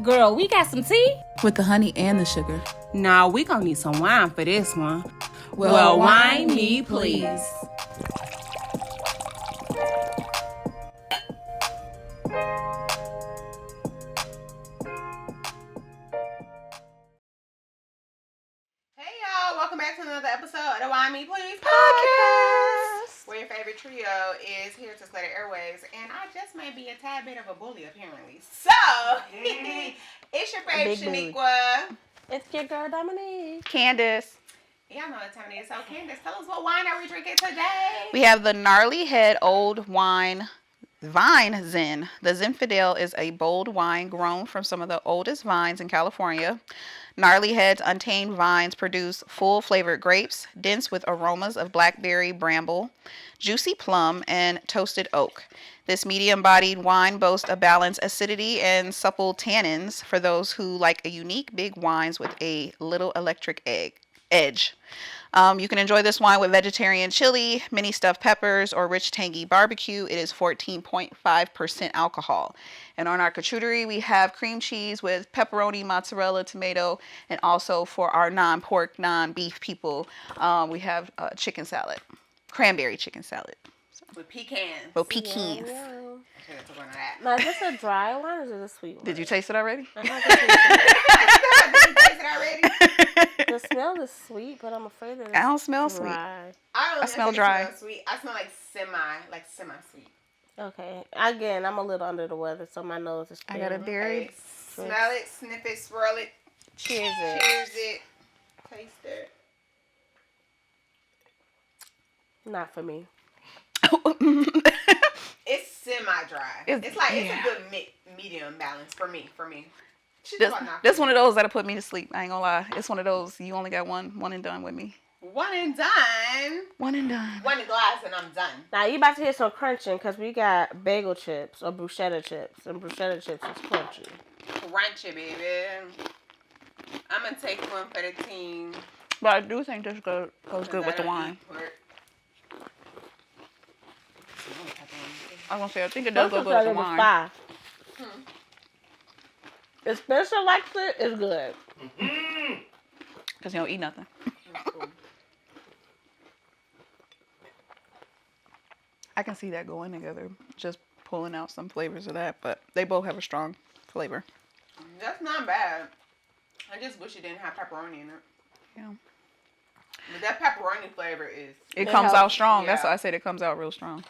Girl, we got some tea? With the honey and the sugar. Nah, we gonna need some wine for this one. Well, wine me, please. Hey y'all, welcome back to another episode of the Wine Me Please podcast. Where your favorite trio is here to slay the airwaves, and I just may be a tad bit of a bully apparently. So, it's your favorite Shaniqua. It's your girl Dominique. Candace. Y'all know what time it is. So Candace, tell us what wine are we drinking today? We have the Gnarly Head Old Wine Vine Zen. The Zinfandel is a bold wine grown from some of the oldest vines in California. Gnarly Head's untamed vines produce full flavored grapes, dense with aromas of blackberry, bramble, juicy plum, and toasted oak. This medium-bodied wine boasts a balanced acidity and supple tannins for those who like a unique big wines with a little electric edge. You can enjoy this wine with vegetarian chili, mini stuffed peppers, or rich tangy barbecue. It is 14.5% alcohol. And on our charcuterie, we have cream cheese with pepperoni, mozzarella, tomato, and also for our non-pork, non-beef people, we have chicken salad, cranberry chicken salad. With pecans. Well, pecans. Yeah. I should have took one of that. Now, is this a dry one or is it a sweet one? Did you taste it already? Did you taste it already? The smell is sweet, but I'm afraid that it's I don't smell dry. sweet. I don't I smell dry. Smell sweet. I smell like semi-sweet. Okay. Again, I'm a little under the weather, so my nose is I got a clear. very... Okay. Smell it, sniff it, swirl it. Cheers it. Cheers it. Taste it. Not for me. It's semi-dry. It's like it's a good medium balance for me. This one of those that'll put me to sleep. I ain't gonna lie. It's one of those you only got one and done with me. One and done. One and done. One glass and I'm done. Now, you about to hear some crunching because we got bagel chips or bruschetta chips. And bruschetta chips is crunchy. Crunchy, baby. I'm gonna take one for the team. But I do think this goes good with the wine. I was gonna say, I think it does go good with the wine. If Spencer likes it, it's good. Because you don't eat nothing. I can see that going together. Just pulling out some flavors of that. But they both have a strong flavor. That's not bad. I just wish it didn't have pepperoni in it. Yeah. But that pepperoni flavor is... It comes out strong. Yeah. That's why I said it comes out real strong.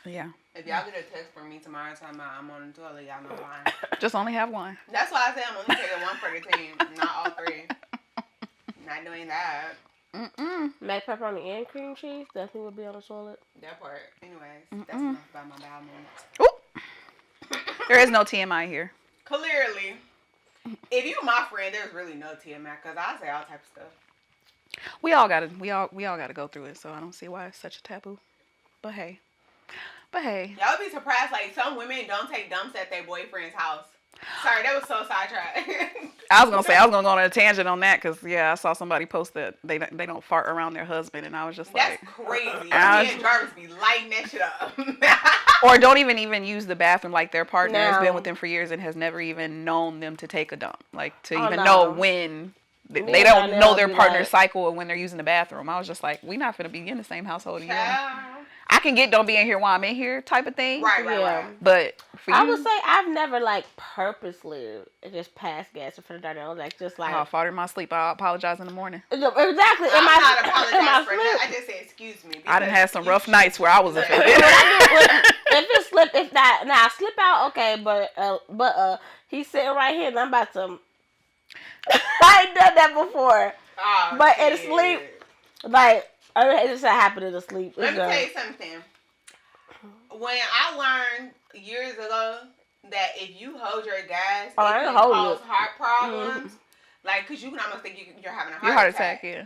Yeah. If y'all get a text from me tomorrow talking about I'm on the toilet, y'all know why. Just only have one. That's why I say I'm only taking one for the team, not all three. Not doing that. Mac pepperoni and cream cheese definitely would be on the toilet. That part. Anyways, that's enough about my bowel movements. Ooh. There is no TMI here. Clearly, if you my friend, there's really no TMI because I say all types of stuff. We all gotta go through it, so I don't see why it's such a taboo. But hey. Y'all would be surprised, like, some women don't take dumps at their boyfriend's house. Sorry, that was so sidetracked. I was gonna go on a tangent on that because I saw somebody post that they don't fart around their husband, and I was just That's like, crazy. Me and Jarvis be lighting that shit up. or don't even use the bathroom. Like their partner has been with them for years and has never even known them to take a dump, like to know when. They don't know their partner's cycle or when they're using the bathroom. I was just like, we not finna be in the same household. I can get don't be in here while I'm in here type of thing. Right. But for you, I would say I've never purposely just passed gas in front of Darnell. I fart in my sleep. I'll apologize in the morning. Exactly. I'm not apologizing for that. I just say excuse me. I done had some rough nights where I was offended. I slip out, okay, but he's sitting right here and I'm about to. I ain't done that before. Oh, but in sleep, it just happened in the sleep. Let me tell you something. When I learned years ago that if you hold your gas, it can cause heart problems. Like, because you can almost think you're having a heart attack. Yeah.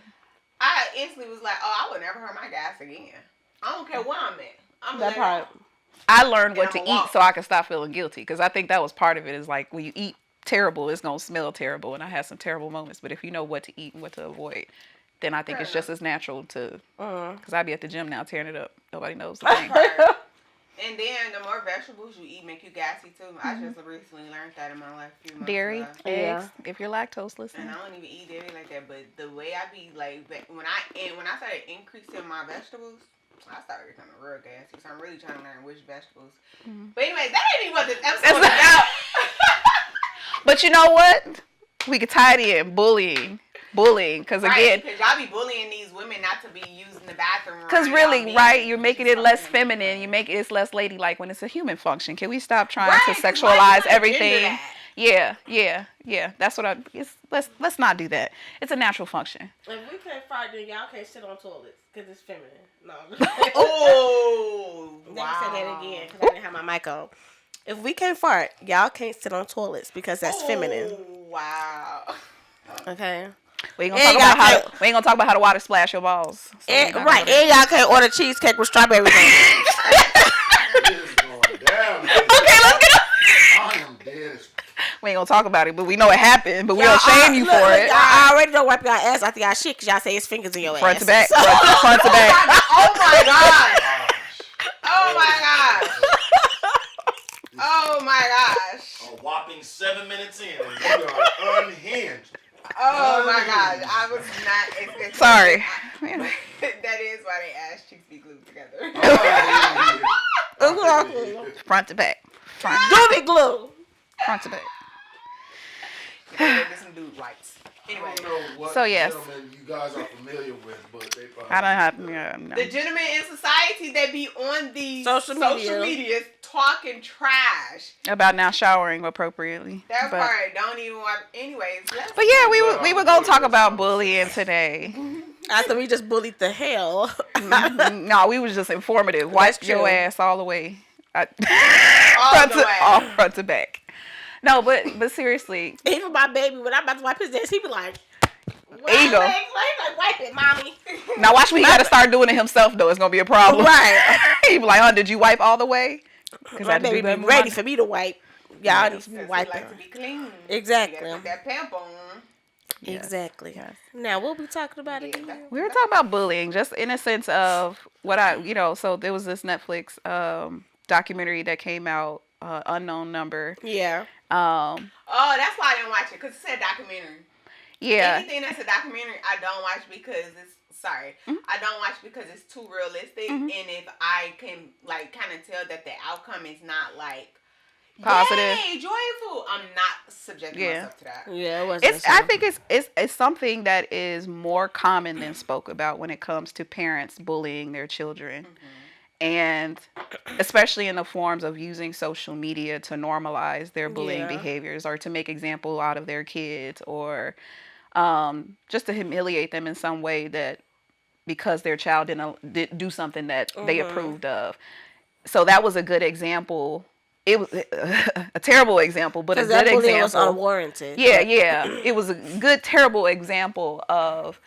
I instantly was like, I would never hurt my gas again. I don't care where I'm at. I'm that part. I learned what to eat so I could stop feeling guilty. Because I think that was part of it. Is like when you eat terrible, it's going to smell terrible. And I had some terrible moments. But if you know what to eat and what to avoid, then I think it's just as natural to, because I be at the gym now tearing it up. Nobody knows the thing. And then the more vegetables you eat make you gassy too. I just recently learned that in my life a few months Dairy, ago. eggs, if you're lactose listening. And I don't even eat dairy like that, but the way I be like when I started increasing my vegetables, I started becoming real gassy. So I'm really trying to learn which vegetables. But anyway, that ain't even what this episode is about. But you know what? We could tie it in bullying, because again, because y'all be bullying these women not to be using the bathroom. Because really, right, you're making it less feminine. You make it less ladylike when it's a human function. Can we stop trying to sexualize everything? Yeah. That's what let's not do that. It's a natural function. If we can't fart, then y'all can't sit on toilets because it's feminine. No. Oh, Let me say that again because I didn't have my mic on. If we can't fart, y'all can't sit on toilets because that's feminine. Wow. Okay. We ain't gonna talk about how the water splash your balls. So Right, and y'all can't order cheesecake with strawberries on it. It's going down. Okay, let's get up. I am dead. We ain't gonna talk about it, but we know it happened. But we don't shame you for it. I already don't wipe y'all ass after y'all shit because y'all say it's fingers in your Front ass. to back. Front to back. Oh my gosh. Oh my gosh. Oh my gosh. A whopping 7 minutes in, and we are unhinged. Oh my gosh. I was not expecting. Sorry. That is why they ass cheeks be glued together. Front to back. Doobie glue. Front to back. There's some dude wipes. Anyway. I don't know what So, yes. gentlemen you guys are familiar with, but they probably... I don't have. Yeah, no. The gentlemen in society that be on the Social media talking trash. About now showering appropriately. That But- part don't even wipe. Anyways. But yeah, we were gonna talk about bullying today. After we just bullied the hell. No, we was just informative. Wipe That's your true. ass all the way. All Front to back. No, but seriously, Even my baby, when I'm about to wipe his ass, he be like, There you go. Like, wipe it, mommy. now watch me. He gotta start doing it himself though. It's gonna be a problem. Right. He be like, "Huh? Did you wipe all the way?" Because My baby be ready for me to wipe. Y'all need to be Because he wiping. like to be clean. Exactly. You gotta put that pamp on. Exactly. Yes. Now, what we talking about again? We were talking about bullying, just in a sense of what so there was this Netflix documentary that came out, Unknown Number. Yeah. Oh, that's why I didn't watch it, because it said documentary. Yeah. Anything that's a documentary, I don't watch because I don't watch because it's too realistic, and if I can kind of tell that the outcome is not Positive. yay, joyful, I'm not subjecting myself to that. Yeah, it wasn't. I think it's something that is more common than spoke about when it comes to parents bullying their children. And especially in the forms of using social media to normalize their bullying behaviors or to make example out of their kids or just to humiliate them in some way that because their child didn't do something that they approved of. So that was a good example. It was a terrible example, but a good example. It was unwarranted. Yeah. It was a good, terrible example of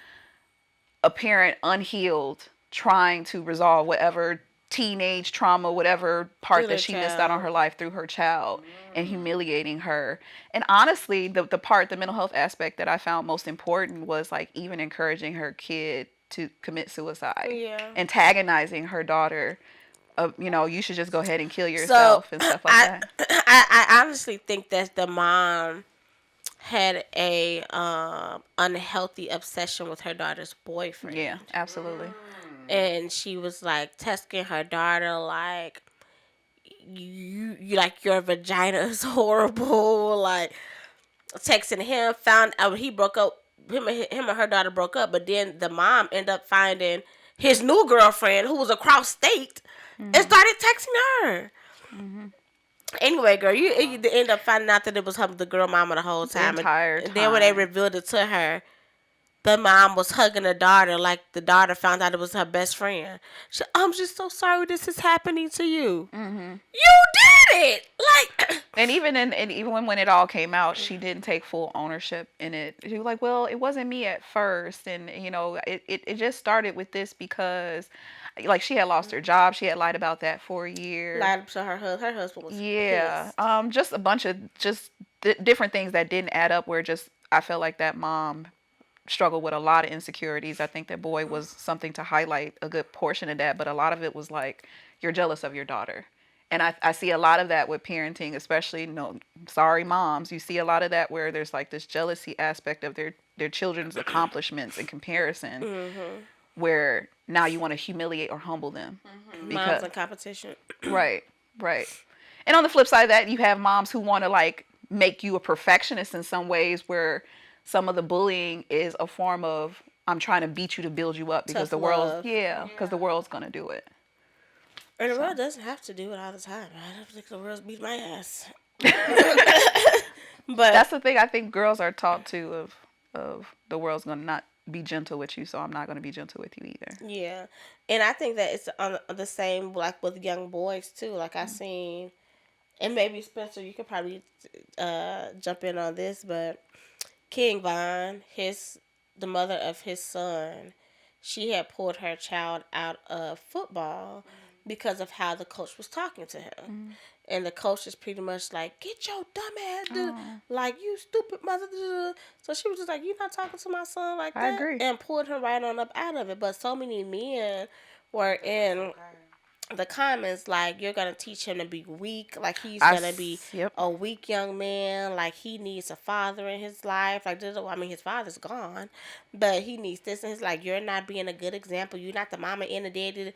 a parent unhealed trying to resolve whatever teenage trauma, whatever part that she missed out on her life through her child and humiliating her. And honestly, the mental health aspect that I found most important was even encouraging her kid to commit suicide, antagonizing her daughter. You should just go ahead and kill yourself and stuff like that. I honestly think that the mom had a unhealthy obsession with her daughter's boyfriend. Yeah, absolutely. And she was testing her daughter your vagina is horrible, texting him, found out he broke up, him and her daughter broke up, but then the mom ended up finding his new girlfriend who was across state and started texting her. Anyway, girl, you end up finding out that it was the girl mama the whole time. The entire time. And then when they revealed it to her, the mom was hugging the daughter like the daughter found out it was her best friend. I'm just so sorry this is happening to you. You did it! And even when it all came out, she didn't take full ownership in it. She was like, well, it wasn't me at first. And, it just started with this because, she had lost her job. She had lied about that for a year. Lied to her husband was pissed. Just a bunch of different things that didn't add up where I felt like that mom struggled with a lot of insecurities. I think that boy was something to highlight a good portion of that, but a lot of it was you're jealous of your daughter. And I see a lot of that with parenting, especially, sorry moms. You see a lot of that where there's like this jealousy aspect of their children's accomplishments in comparison, where now you want to humiliate or humble them. Moms in competition. Right, right. And on the flip side of that, you have moms who want to like make you a perfectionist in some ways, where some of the bullying is a form of, I'm trying to beat you to build you up because Tough love. because the world's gonna do it. And the world doesn't have to do it all the time. I don't think the world's beat my ass. But That's the thing. I think girls are taught to of the world's gonna not be gentle with you, so I'm not gonna be gentle with you either. yeah, and I think that it's on the same like with young boys too. Like I seen, and maybe Spencer, you could probably jump in on this, but King Von, the mother of his son, she had pulled her child out of football because of how the coach was talking to him. And the coach is pretty much like, get your dumb ass, like, you stupid mother. So she was just like, you're not talking to my son like that. I agree. And pulled him right on up out of it. But so many men were in the comments like, you're going to teach him to be weak. Like, he's going to be a weak young man. Like, he needs a father in his life. Like, I mean, his father's gone. But he needs this. And it's like, you're not being a good example. You're not the mama and the daddy.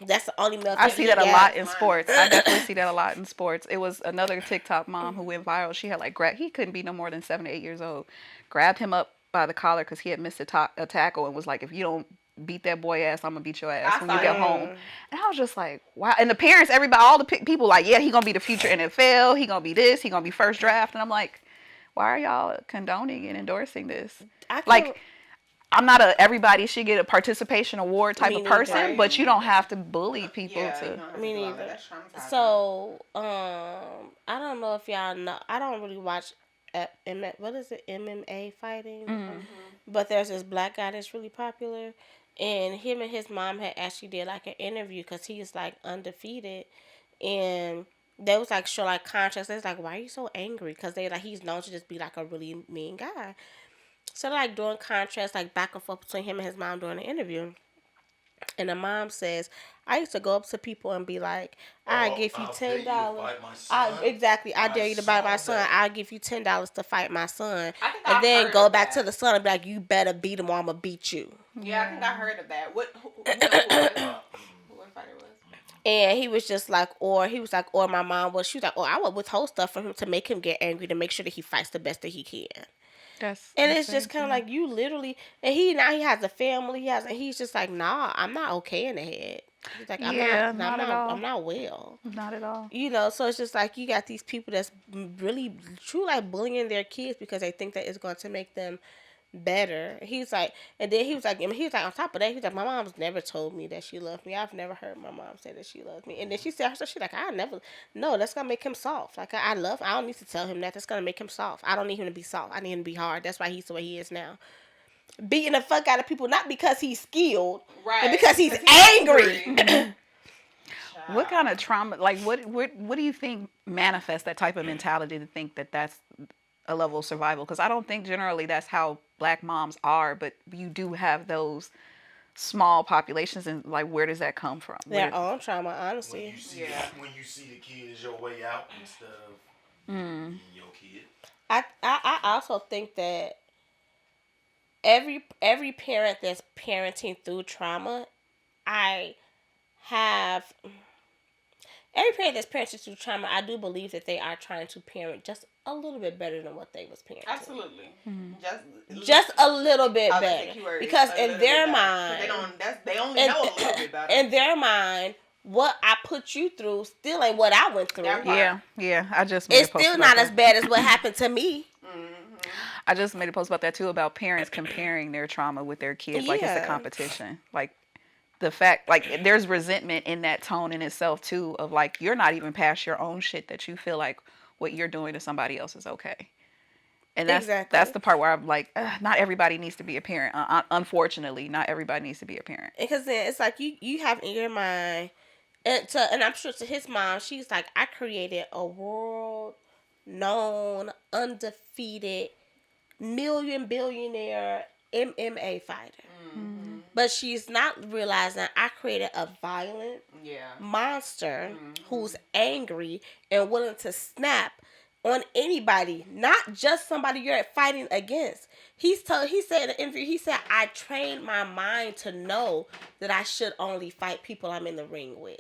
That's the only male. I see that a lot in sports. I definitely see that a lot in sports. It was another TikTok mom who went viral. She had like he couldn't be no more than 7 to 8 years old. Grabbed him up by the collar because he had missed a tackle and was like, if you don't beat that boy ass, I'm gonna beat your ass when you get home. And I was just like, wow. And the parents, everybody, all the people like, yeah, he gonna be the future NFL. He gonna be this. He gonna be first draft. And I'm like, why are y'all condoning and endorsing this? I'm not everybody should get a participation award type of person, but you don't have to bully people to. Me neither. So, I don't know if y'all know. I don't really watch what is it, MMA fighting? But there's this black guy that's really popular, and him and his mom had actually did like an interview because he's like undefeated, and they was like show like contrast. They was like, why are you so angry? Because they like he's known to just be like a really mean guy. So they're like doing contrast, like back and forth between him and his mom during the interview. And the mom says, I used to go up to people and be like, I'll give you $10. I dare you to buy my son. I'll give you $10 to fight my son. And then go back to the son and be like, you better beat him or I'm going to beat you. Yeah, I think I heard of that. Who fighter was? And he was just like, or my mom was, she was like, I would withhold stuff from him to make him get angry, to make sure that he fights the best that he can. And it's just kind of like you literally, and he has a family. He's just like, nah, I'm not okay in the head. He's like, I'm not well. Not at all. So it's just like you got these people that's really true like bullying their kids because they think that it's going to make them better. He's like, and then he was like on top of that, he's like, my mom's never told me that she loved me. I've never heard my mom say that she loves me. And then she said, she's like, no, that's gonna make him soft. Like I don't need to tell him that. That's gonna make him soft. I don't need him to be soft. I need him to be hard. That's why he's the way he is now. Beating the fuck out of people, not because he's skilled, but because he's angry. What kind of trauma? Like, what do you think manifests that type of mentality to think that that's a level of survival? Because I don't think generally that's how black moms are, but you do have those small populations, and like, where does that come from? Their own trauma, honestly. When you see the kid as your way out instead of your kid. I also think that every parent that's parenting through trauma, every parent that's parenting through trauma, I do believe that they are trying to parent just a little bit better than what they was parenting. Absolutely. Just a little bit better. Because in their mind, they only know a little bit better. In their mind, what I put you through still ain't what I went through. Yeah. I just made it's a post still about not that. as bad as what happened to me. I just made a post about that too, about parents comparing their trauma with their kids, like it's a competition. Like the fact, like there's resentment in that tone in itself too, of like you're not even past your own shit that you feel like what you're doing to somebody else is okay. And that's the part where I'm like, not everybody needs to be a parent. Unfortunately, not everybody needs to be a parent. Because then it's like you have in your mind, and I'm sure to his mom, she's like, I created a world-known, undefeated, billionaire MMA fighter. But she's not realizing I created a violent Yeah. monster who's angry and willing to snap on anybody, not just somebody you're fighting against. He said in the interview, he said, I trained my mind to know that I should only fight people I'm in the ring with.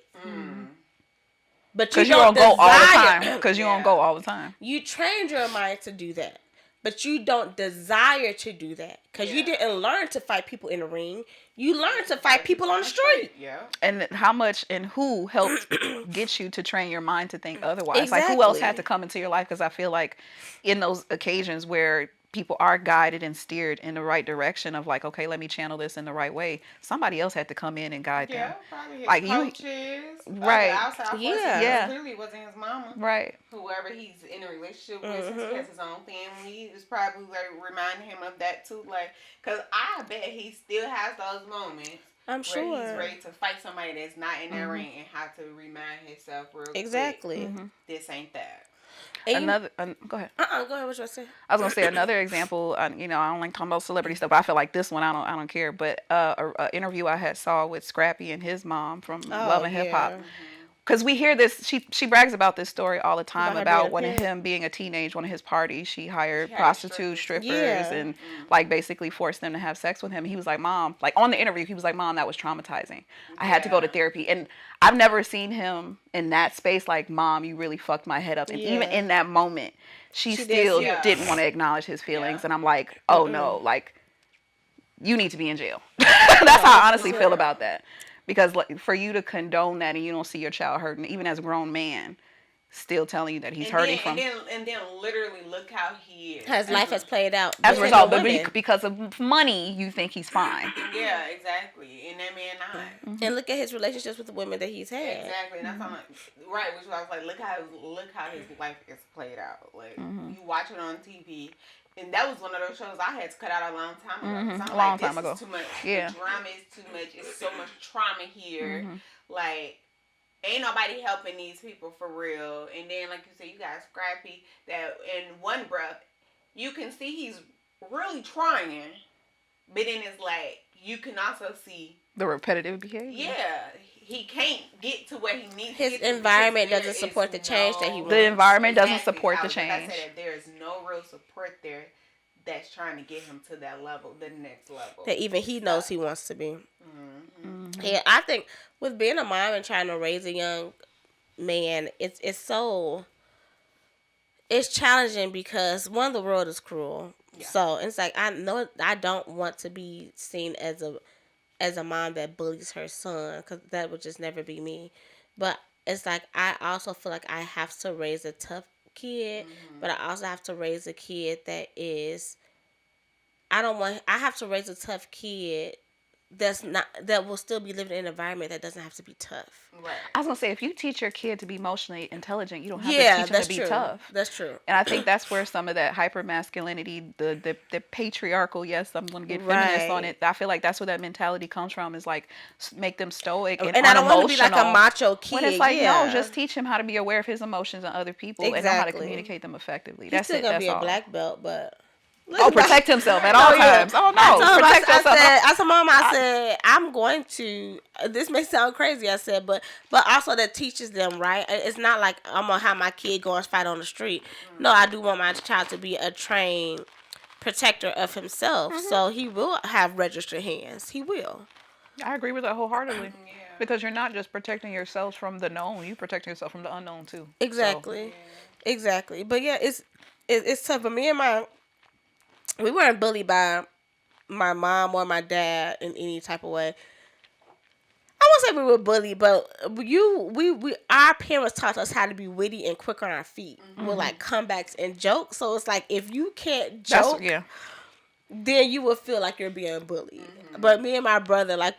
But you don't go all the desire- time. Because you don't go all the time. You trained your mind to do that. But you don't desire to do that. Because you didn't learn to fight people in the ring. You learned to fight people on the street. Yeah. And how much and who helped get you to train your mind to think otherwise? Like, who else had to come into your life? Because I feel like in those occasions where people are guided and steered in the right direction of like, okay, let me channel this in the right way, somebody else had to come in and guide them. Probably his Like coaches, right. outside forces. Yeah. Clearly wasn't his mama. Right. Whoever he's in a relationship with, since he has his own family, is probably like reminding him of that too. Like, cause I bet he still has those moments. I'm sure. Where he's ready to fight somebody that's not in that ring and have to remind himself real Exactly. quick, this ain't that. Go ahead. Go ahead. What you want to say? I was gonna say another example. You know, I don't like talking about celebrity stuff, but I feel like this one, I don't care. But a interview I saw with Scrappy and his mom from Love and Hip Hop. Because we hear this, she brags about this story all the time about when him being a teenage, one of his parties, she hired prostitutes, strippers, and like basically forced them to have sex with him. And he was like, Mom, like on the interview, he was like, Mom, that was traumatizing. I had to go to therapy. And I've never seen him in that space like, Mom, you really fucked my head up. And even in that moment, she still didn't want to acknowledge his feelings. And I'm like, oh no, like, you need to be in jail. That's how I honestly feel about that. Because like, for you to condone that and you don't see your child hurting, even as a grown man, still telling you that he's hurting from. And then literally look how he is. His life has played out. As a result, but because of money, you think he's fine. Yeah, exactly. And that man not. And look at his relationships with the women that he's had. Exactly. And that's right, which I was like, look how his life is played out. Like you watch it on TV. And that was one of those shows I had to cut out a long time ago. So A long time ago. Too much. Yeah. The drama is too much. It's so much trauma here. Like, ain't nobody helping these people for real. And then, like you said, you got Scrappy that in one breath, you can see he's really trying. But then it's like, you can also see the repetitive behavior. Yeah. He can't get to where he needs His to get environment doesn't support the change that he wants. The environment doesn't support the Like change. I said, there is no real support there that's trying to get him to that level, the next level. That even he knows he wants to be. Yeah, I think with being a mom and trying to raise a young man, it's challenging because one, the world is cruel. Yeah. So it's like I know I don't want to be seen as a mom that bullies her son, because that would just never be me. But it's like I also feel like I have to raise a tough kid, but I also have to raise a kid that is. I have to raise a tough kid that will still be living in an environment that doesn't have to be tough. Right. I was gonna say, if you teach your kid to be emotionally intelligent, you don't have to teach them to be tough. That's true. And I think that's where some of that hyper masculinity, the patriarchal, yes, I'm gonna get feminist on it. I feel like that's where that mentality comes from. Is like make them stoic and I don't want to be like a macho kid. When it's like no, just teach him how to be aware of his emotions and other people and know how to communicate them effectively. He's still gonna be a black belt, but. Protect himself at all times. Oh no, protect yourself. I told Mom, I said, I'm going to. This may sound crazy, I said, but also that teaches them, right? It's not like I'm gonna have my kid go and fight on the street. No, I do want my child to be a trained protector of himself, so he will have registered hands. He will. I agree with that wholeheartedly. Because you're not just protecting yourself from the known; you protecting yourself from the unknown too. Exactly, exactly. But yeah, it's tough. But me and we weren't bullied by my mom or my dad in any type of way. I won't say we were bullied, but our parents taught us how to be witty and quick on our feet with like comebacks and jokes. So it's like if you can't joke, then you will feel like you're being bullied. But me and my brother, like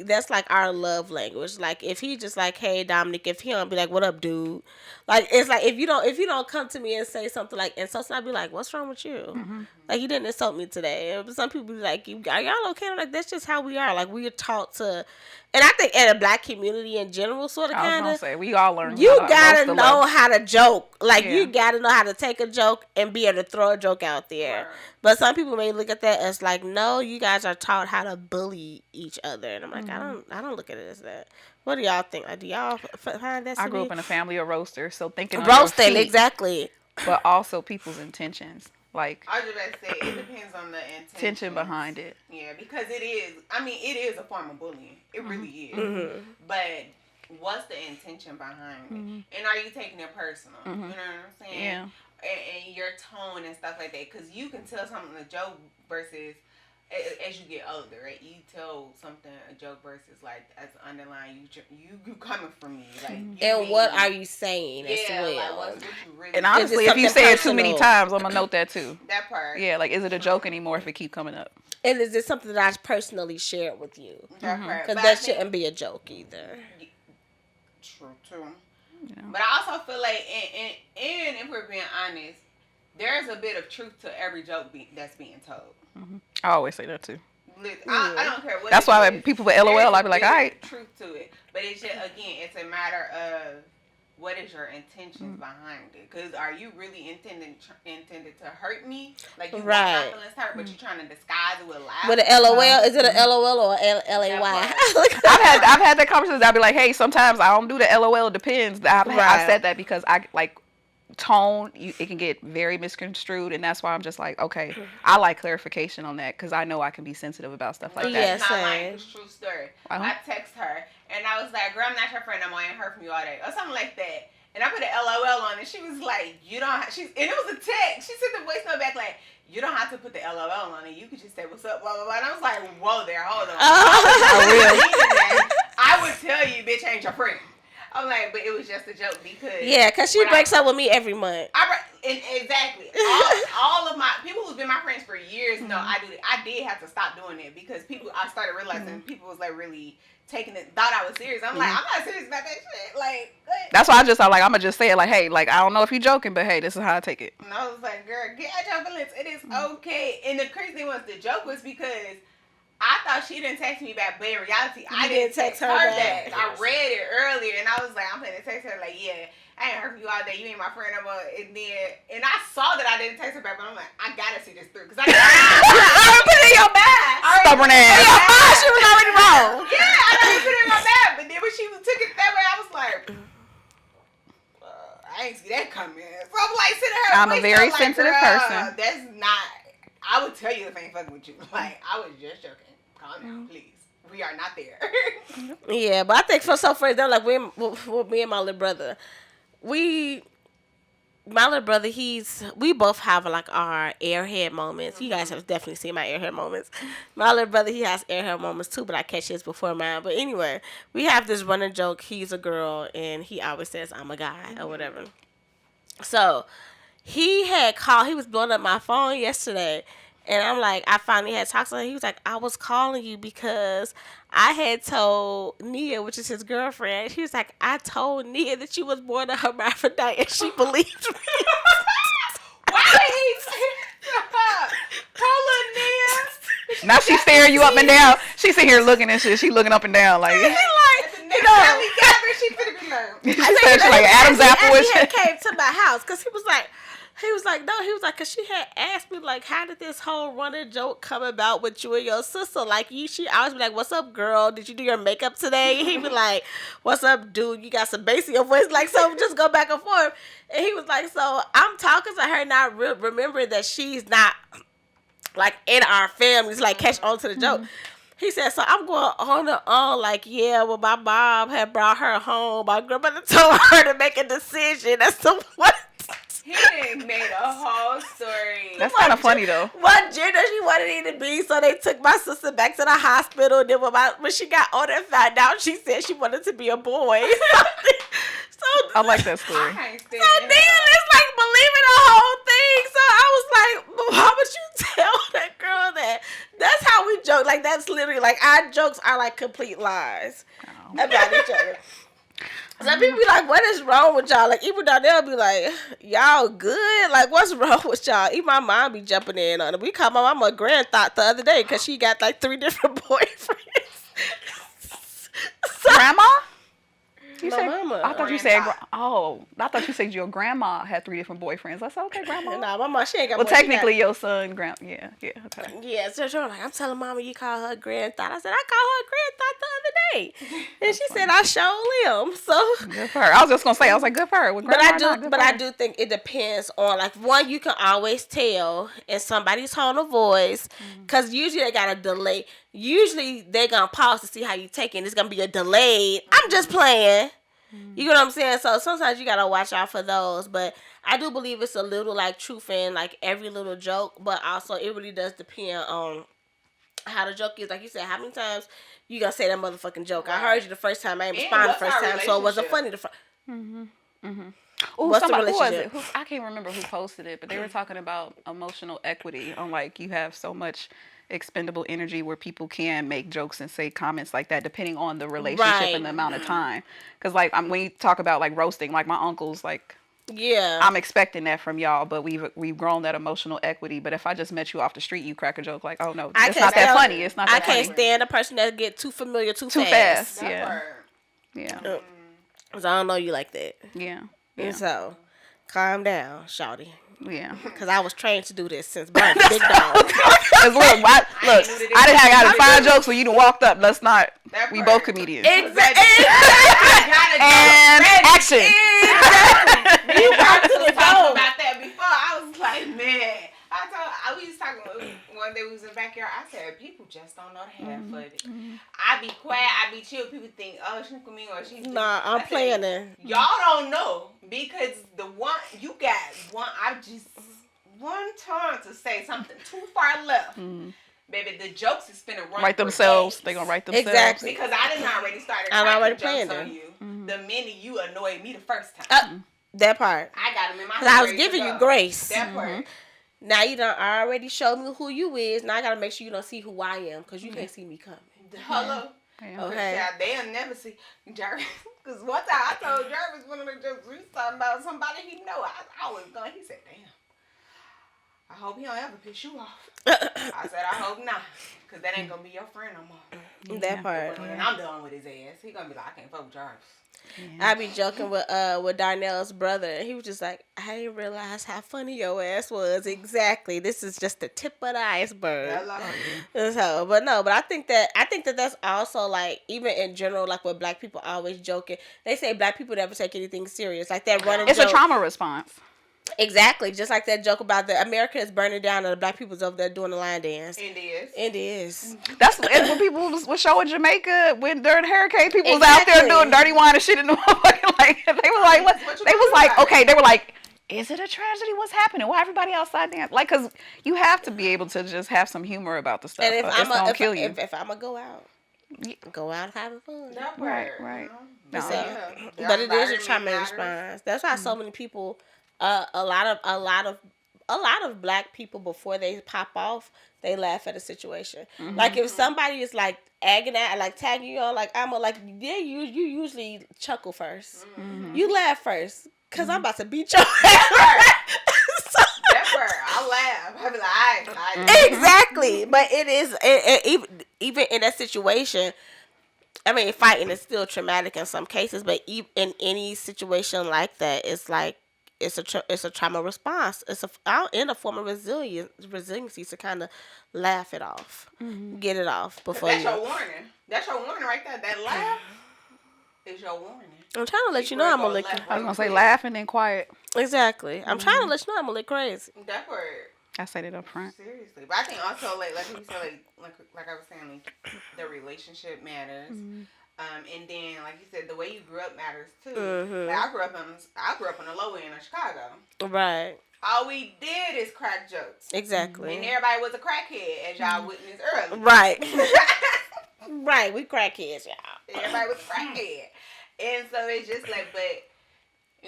that's like our love language. Like if he just like, hey Dominic, if he don't be like, what up, dude? Like it's like if you don't come to me and say something like insult, I'd be like, what's wrong with you? Like you didn't insult me today. And some people be like, are y'all okay? I'm like, that's just how we are. Like we are taught to, and I think in a black community in general, sort of I was kind gonna of, say we all learn. you how to gotta roast the know left. how to joke. Like Yeah. you gotta know how to take a joke and be able to throw a joke out there. Right. But some people may look at that as like, no, you guys are taught how to bully each other, and I'm like, I don't look at it as that. What do y'all think? Like, do y'all find that? I grew up in a family of roasters, so thinking on roasting, your feet, exactly. but also people's intentions. Like I was just about to say, it depends on the intention behind it. Yeah, because it is a form of bullying. It really is. But what's the intention behind it? And are you taking it personal? You know what I'm saying? Yeah. And your tone and stuff like that. Because you can tell something a joke versus as you get older, right? You tell something a joke versus like as underlying you coming from me, like. And what are you saying as well? Like what you really. And honestly, if you something say it too many personal? times, I'm gonna note that too. That part. Yeah, like is it a joke anymore if it keep coming up? And is it something that I personally shared with you? That part. Because But that I think- shouldn't be a joke either. True too. Yeah. But I also feel like, and if we're being honest, there's a bit of truth to every joke that's being told. I always say that too. Listen, I don't care what. That's it why is. people with LOL, There's I be like, a bit of all right. Truth to it, but it's just it's a matter of what is your intentions behind it. Because are you really intended to hurt me? Like you want Right. my feelings hurt, but you're trying to disguise it with laughter. With an LOL, is it an LOL or LAY? I've had that conversation. I'll be like, hey, sometimes I don't do the LOL. It depends. I've said that because I like tone. It can get very misconstrued, and that's why I'm just like, okay, I like clarification on that because I know I can be sensitive about stuff like that. Yes. It's not same. like it's true story. I text her and I was like, "Girl, I'm not your friend. I'm gonna heard from you all day," or something like that. And I put an LOL on, and she was like, "You don't." And it was a text. She sent the voice note back like, "You don't have to put the LOL on it. You could just say what's up, blah blah blah." And I was like, "Whoa, there, hold on." I would tell you, bitch, I ain't your friend. I'm like, but it was just a joke because. Yeah, because she breaks up with me every month. Exactly. all of my people who's been my friends for years know I do that. I did have to stop doing it because I started realizing people was like really taking it, thought I was serious. I'm like, I'm not serious about that shit. Like, what? That's why I'm gonna just say it like, hey, like I don't know if you're joking, but hey, this is how I take it. And I was like, girl, get out your feelings. It is okay. And the crazy thing was the joke was because I thought she didn't text me back, but in reality, I didn't text her back. I read it earlier, and I was like, I'm gonna text her like, yeah, I ain't heard from you all day. You ain't my friend no more. And I saw that I didn't text her back, but I'm like, I gotta see this through because I put it in your bag. Stubborn ass. She was already wrong. Yeah, I already put it in my bag, but then when she took it that way, I was like, I ain't see that coming. So I'm like, sitting her. I'm a very sensitive person. That's not. I would tell you if I ain't fucking with you. Like, I was just joking. Calm down, please. We are not there. Yeah, but I think for them, like with me and my little brother, my little brother, we both have like our airhead moments. You guys have definitely seen my airhead moments. My little brother, he has airhead moments too, but I catch his before mine. But anyway, we have this running joke. He's a girl, and he always says I'm a guy or whatever. So he had called. He was blowing up my phone yesterday. And I'm like, I finally had talked to him. He was like, I was calling you because I had told Nia, which is his girlfriend, she was like, I told Nia that you was born a hermaphrodite, and she believed me. Why did he Paula Nia? Now she's staring you up and down. She's sitting here looking and shit. She looking up and down like. At the next time we gather, she finna be like. She's like Adam's apple. He had came to my house because he was like, because she had asked me, like, how did this whole running joke come about with you and your sister? Like, she always be like, what's up, girl? Did you do your makeup today? He'd be like, what's up, dude? You got some bass in your voice. Like, so just go back and forth. And he was like, so I'm talking to her, not remembering that she's not, like, in our families, like, catch on to the joke. He said, so I'm going on and on, like, yeah, well, my mom had brought her home. My grandmother told her to make a decision as to what. He made a whole story. That's kind of funny though. What gender she wanted it to be, so they took my sister back to the hospital. Then when she got older and found out, she said she wanted to be a boy. So I like that story. I can't stand So it. then it's like believing the whole thing. So I was like, well, why would you tell that girl that? That's how we joke. Like, that's literally like our jokes are like complete lies about each other. Some people be like, what is wrong with y'all? Like, even Donnell be like, y'all good? Like, what's wrong with y'all? Even my mom be jumping in on it. We called my mama a grand thought the other day because she got like 3 different boyfriends. Grandma? You My said, mama. I thought you said, I thought you said your grandma had 3 different boyfriends. I said, okay, grandma. Nah, my mom, she ain't got Well, boy- she technically, got- your son, okay. Yeah, so she was like, I'm telling mama you call her a grand thought. I said, I called her a grand thought the other day. And she said, I sure am. So Good for her. I was just gonna say, I was like, good for her. With But grandma I or not, good but for I her. do think it depends on, like, one, you can always tell in somebody's tone of voice, because usually they got a delay. Usually they gonna pause to see how you take it. And it's gonna be a delayed. I'm just playing. You know what I'm saying? So sometimes you gotta watch out for those. But I do believe it's a little like truth in like every little joke. But also it really does depend on how the joke is. Like you said, how many times you gonna say that motherfucking joke? I heard you the first time. I ain't respond the what's first our time, so it wasn't relationship? funny the first. Ooh, What's the somebody, who was it? relationship? I can't remember who posted it, but they were talking about emotional equity on like you have so much expendable energy where people can make jokes and say comments like that depending on the relationship Right. and the amount of time. Because like when you talk about like roasting, like my uncles, like Yeah. I'm expecting that from y'all, but we've grown that emotional equity. But if I just met you off the street, you crack a joke like, oh no, I it's can't not that stand- funny. It's not I that can't funny. stand a person that get too familiar too Too fast. fast. Yeah. Word. Yeah. Cause I don't know you like that. Yeah. And so, calm down, shawty. Yeah. Cause I was trained to do this since birth. Big dog. Cause look, I got 5 jokes when you done walked up. Let's not. That We part. both comedians. Exactly. And action. You talked to the talking dome. about that before. I was like, man. We was talking one day we was in the backyard. I said, people just don't know the half of it. I be quiet, I be chill. People think, oh, she's with me or she's Nah, I'm playing it. Y'all don't know because the one you got one. I just one turn to say something too far left. Baby, the jokes is finna run. Write for themselves. days. They gonna write themselves. Exactly. Because I didn't already started I'm cracking already jokes playing on them. you. The minute you annoyed me the first time. That part. I got them in my Cause I was ready to giving you go. grace. That part. Now you done already showed me who you is. Now I gotta make sure you don't see who I am, cause you can't see me coming. Hello. Yeah. Okay. Child, they'll never see Jarvis. Because one time I told Jarvis one of the jokes we was talking about somebody he know. I was going. He said, "Damn, I hope he don't ever piss you off." I said, "I hope not, because that ain't gonna be your friend no more." That part. When I'm done with his ass, he gonna be like, "I can't fuck with Jarvis." I be joking with Darnell's brother, and he was just like, I didn't realize how funny your ass was. Exactly. This is just the tip of the iceberg. Hello. So, but I think that that's also like, even in general, like what black people always joking. They say black people never take anything serious. Like that running It's joke. a trauma response. Exactly. Just like that joke about the America is burning down and the black people's over there doing the line dance. It is. It is. That's when people was showing Jamaica when during the hurricane, people was out there doing dirty wine and shit in the motherfucking like. They were like, what? What you They was talking like, about? okay. They were like, is it a tragedy? What's happening? Why everybody outside dancing? Like, cause you have to be able to just have some humor about the stuff. And if It's gonna kill you. if I'm gonna go out, having fun. That Right, part. right. You know? No. Yeah. But it is a Environment trauma matters. response. That's why so many people, a lot of black people before they pop off, they laugh at a situation. Like if somebody is like egging at, like tagging you on, like you usually chuckle 1st. You laugh first, cause I'm about to beat your ass. That part. I laugh. I be like, I Exactly, but it is even in that situation. I mean, fighting is still traumatic in some cases, but in any situation like that, it's like it's a trauma response. It's in a form of resiliency to kind of laugh it off, get it off before That's you. your warning. That's your warning right there. That laugh is your warning. I'm trying to let you know I'm gonna lick. I was gonna say laugh and then quiet. Exactly. I'm trying to let you know I'm gonna lick crazy. That part. I said it up front. Seriously, but I think also like you said, like I was saying, like, the relationship matters. And then like you said, the way you grew up matters too. Like I grew up on the low end of Chicago. Right. All we did is crack jokes. Exactly. And everybody was a crackhead, as y'all witnessed earlier. Right. Right. We crackheads, y'all. Everybody was a crackhead. And so it's just like, but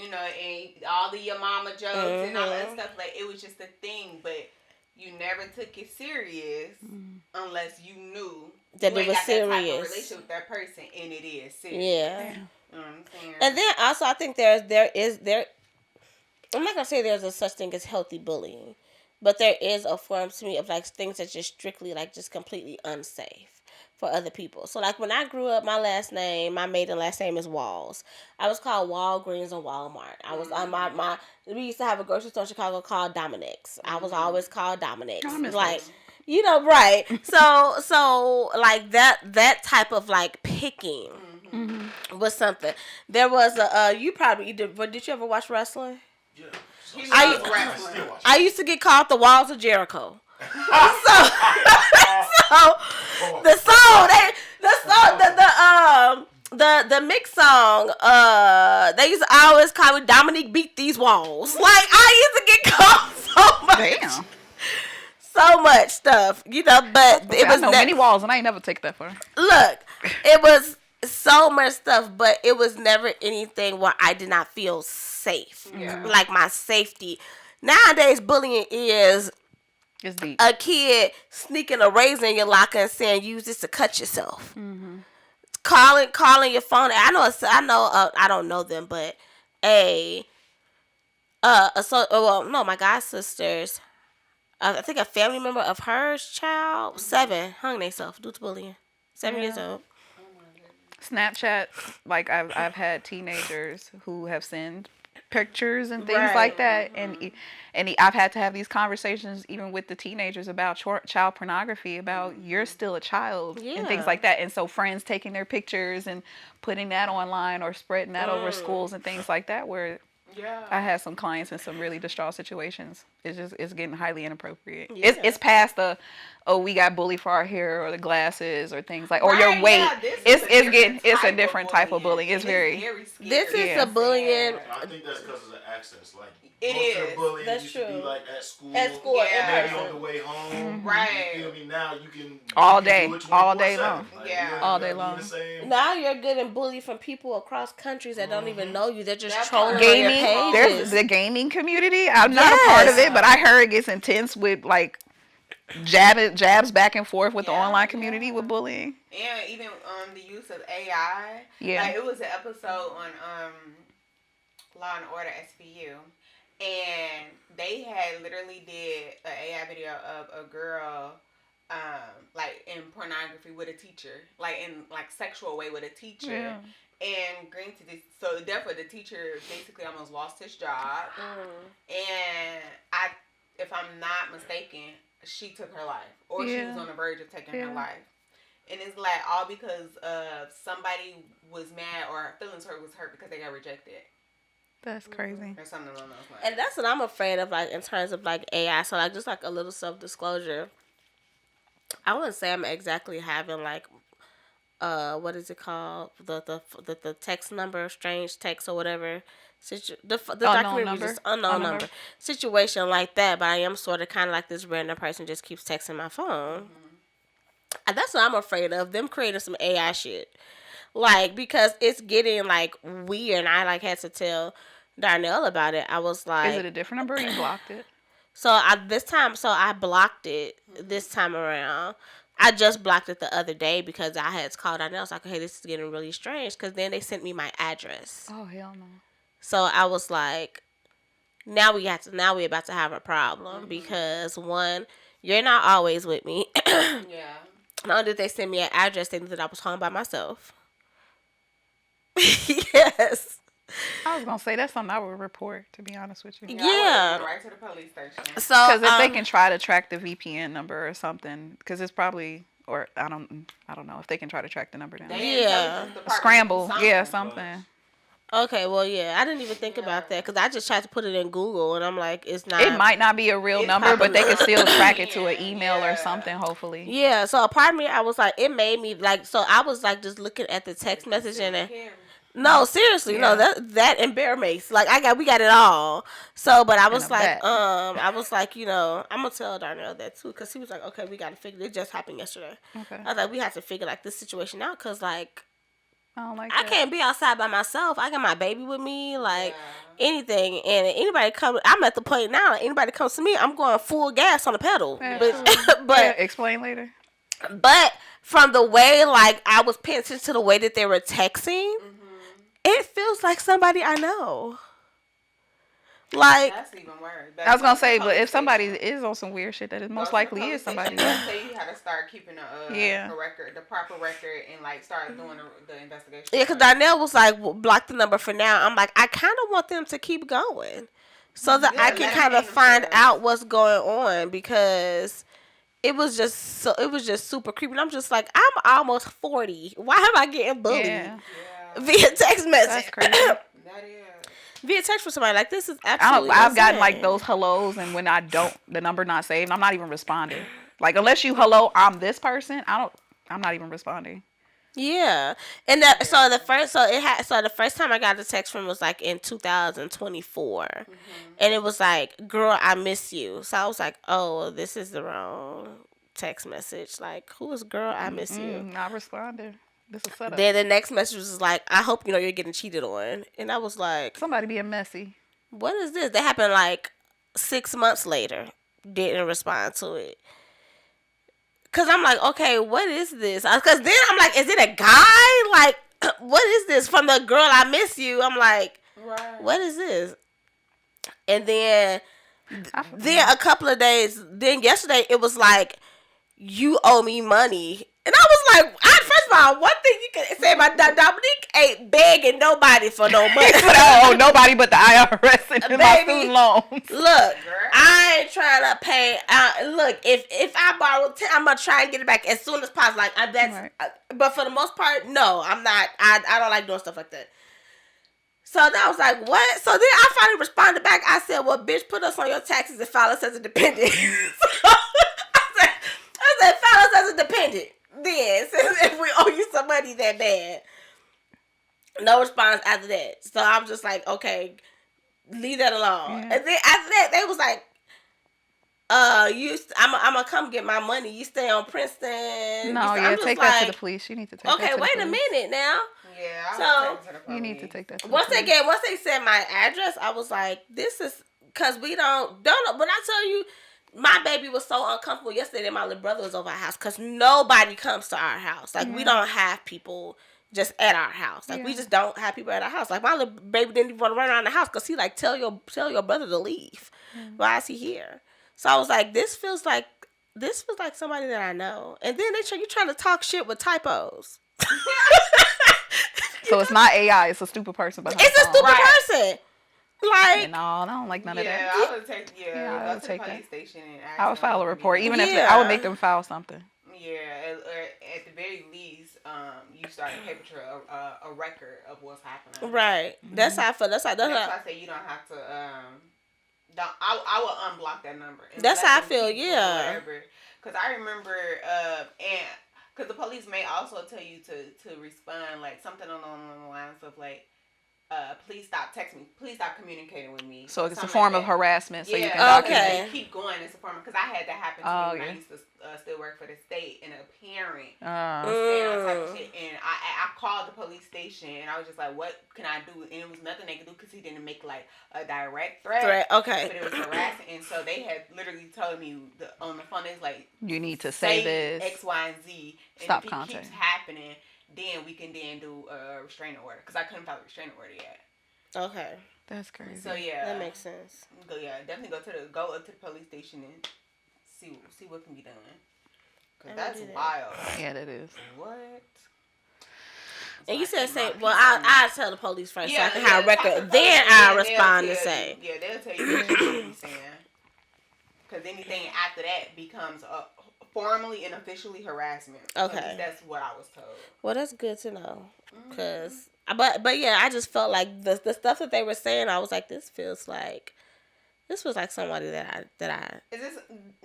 you know, and all the your mama jokes and all that stuff, like it was just a thing, but you never took it serious unless you knew That you it ain't was got that type of serious. relationship with that person, and it is serious. Yeah. You know what I'm saying? And then also, I think I'm not gonna say there's a such thing as healthy bullying, but there is a form to me of like things that just strictly like just completely unsafe for other people. So like when I grew up, my maiden last name is Walls. I was called Walgreens and Walmart. I was on my we used to have a grocery store in Chicago called Dominic's. I was always called Dominic's. Like right. So like that type of like picking was something. There was you probably did you ever watch wrestling? Yeah. I used to get called the Walls of Jericho. The mix song, they used to always call me Dominique beat these walls. Like I used to get called so much. Damn. So much stuff, but it was many walls, and I ain't never take that far. Look, it was so much stuff, but it was never anything where I did not feel safe. Yeah. Like my safety. Nowadays, bullying is a kid sneaking a razor in your locker and saying, "Use this to cut yourself." Mm-hmm. Calling your phone. I don't know them, but my god sisters. I think a family member of hers child 7 hung themselves due to bullying. 7 years old. Snapchat, like I've had teenagers who have sent pictures and things like that, and I've had to have these conversations even with the teenagers about child pornography, about you're still a child and things like that, and so friends taking their pictures and putting that online or spreading that over schools and things like that, where I had some clients in some really distraught situations. It's getting highly inappropriate. Yeah. It's past the we got bullied for our hair or the glasses or things like or your weight. It's a different type of bullying. It's very this is a bullying. I think that's because of the access. Like it is. Bullying that's used true. To be like at school, maybe on the way home. Right. You feel me? Now you can all day long. Like, all day long. Now you're getting bullied from people across countries that don't even know you. They're just trolling on your pages. There's the gaming community. I'm not a part of it, but I heard it gets intense with like jabs back and forth with the online community with bullying. And even the use of AI. Yeah. Like, it was an episode on Law and Order SVU. And they had literally did an AI video of a girl like in pornography with a teacher. Like in like sexual way with a teacher. Yeah. And granted, so therefore the teacher basically almost lost his job. And if I'm not mistaken, she took her life, or she was on the verge of taking her life. And it's like all because somebody was mad or feelings was hurt because they got rejected. That's crazy. Or something along those lines. And that's what I'm afraid of, like in terms of like AI. So like just like a little self-disclosure. I wouldn't say I'm exactly having like what is it called? The text number, strange text or whatever. The document was just unknown number situation like that, but I am sort of kind of like this random person just keeps texting my phone. And that's what I'm afraid of, them creating some AI shit, like because it's getting like weird. And I like had to tell Darnell about it. I was like, is it a different number or you blocked it? So I blocked it this time around. I just blocked it the other day because I had called Darnell. I was like, hey, this is getting really strange, because then they sent me my address. Oh hell no. So I was like, now we're about to have a problem because one, you're not always with me. Yeah. Not only did they send me an address, they knew that I was home by myself. Yes. I was gonna say that's something I would report, to be honest with you. Yeah. Right to the police station. So because if they can try to track the VPN number or something, because it's probably, or I don't know if they can try to track the number down. Yeah. Scramble. Yeah, something. Okay, well, yeah, I didn't even think about that because I just tried to put it in Google and I'm like, it's not. It might not be a real number, but they can still track it to an email or something, hopefully. Yeah, so a part of me, I was like, it made me like, so I was like just looking at the text message and no, seriously, no, that embarrassed me. Like we got it all. So, but I was like, you know, I'm gonna tell Darnell that too, because he was like, okay, we gotta figure. It just happened yesterday. Okay. I was like, we have to figure like this situation out, because like. I can't be outside by myself. I got my baby with me, like anything. And anybody come, I'm at the point now. Anybody comes to me, I'm going full gas on the pedal. But explain later. But from the way, like I was paying attention to the way that they were texting, it feels like somebody I know. Like, That's even worse. I was gonna say, but Police if somebody station. is on some weird shit, that it most Go to the likely police is somebody. station. They'll tell you how to start keeping Yeah. a record, the proper record, and like start doing the investigation. yeah, because Darnell was like, well, block the number for now. I'm like, I kind of want them to keep going so that Yeah, I can let 'em kind of hang find themselves. out what's going on, because it was just super creepy. And I'm just like, I'm almost 40. Why am I getting bullied Yeah. Yeah, via text message? That's crazy. that is. Via text from somebody. Like, this is absolutely I've gotten like insane. those hellos, and when I don't, the number not saved, I'm not even responding. Like, unless you hello, I'm this person. I'm not even responding. Yeah, and that so the first time I got the text from was like in 2024, and it was like, "Girl, I miss you." So I was like, "Oh, this is the wrong text message. Like, who is girl? I miss you." Not responding. This is setup. Then the next message was like, "I hope you know you're getting cheated on," and I was like, Somebody being messy. "What is this?" That happened like 6 months later. Didn't respond to it. Cause I'm like, okay, what is this? Cause then I'm like, is it a guy? Like, what is this? From the girl I miss you. I'm like, Right. what is this? And then a couple of days, then yesterday it was like, you owe me money. And I was like, first of all, one thing you can say about Dominique ain't begging nobody for no money. Oh, nobody but the IRS and my Baby. student loans. Look, I ain't trying to pay. Look, if I borrow 10, I'm gonna try and get it back as soon as possible. Like that's, Right. but for the most part, no, I'm not. I don't like doing stuff like that. So then I was like, what? So then I finally responded back. I said, well, bitch, put us on your taxes and file us as a dependent. So I said, file us as a dependent. Then, since if we owe you some money that bad. No response after that. So I'm just like, okay, leave that alone. Yeah. And then after that, they was like, I'm gonna come get my money. You stay on Princeton. No, I'm yeah, just take like, that to the police. You need to take that okay, to the wait a police. minute now. Yeah, I So, was taking to the You need to police. take that to Once the police. they said my address, I was like, this is, cause we don't know. When I tell you, my baby was so uncomfortable yesterday that my little brother was over our house, cause nobody comes to our house. Like, we don't have people just at our house. Like, we just don't have people at our house. Like, my little baby didn't even want to run around the house, cause he like, tell your brother to leave. Why is he here? So I was like, this feels like somebody that I know. And then you're trying to talk shit with typos. So it's not AI. It's a stupid person behind It's the a phone. stupid Right. person. Like, No, I don't like none of Yeah, that. I would take. Yeah, Yeah, I go would to take the that. police station and ask I would them file a what you report, need. even if Yeah. I would make them file something. Yeah, at the very least, you start a paper trail, a record of what's happening. right. That's how I feel. That's That's why I say you don't have to. I will unblock that number. And That's let how I them feel, keep doing yeah. whatever. Because I remember, and because the police may also tell you to respond like something along the lines of like, please stop texting me. Please stop communicating with me. So it's a Something form like of that. harassment. So you Yeah, can Okay. document. Keep going. It's a form because I had that happen to Oh, me when yeah. I used to still work for the state, and a parent Uh, saying all type of shit, and I called the police station, and I was just like, what can I do? And it was nothing they could do because he didn't make like a direct threat. Okay. But it was harassing, and so they had literally told me on the phone, it's like, you need to say this. X, Y, and Z, and Stop if it contact. keeps happening, then we can then do a restraining order because I couldn't file a restraining order yet. Okay. That's crazy. So yeah, That makes sense. definitely go up to the police station and see what can be done. Cause I that's would do that. wild. Yeah, that is. What? And you So I said, keep say, my well, peace on I tell the police first so I can have a talk to record. the Then police, I'll and respond they'll and tell say. you- Yeah, they'll tell you what you should be saying. Because anything after that becomes formally and officially harassment. Okay. At least that's what I was told. Well, that's good to know. Cause, but yeah, I just felt like the stuff that they were saying, I was like, this feels like somebody that I. Is this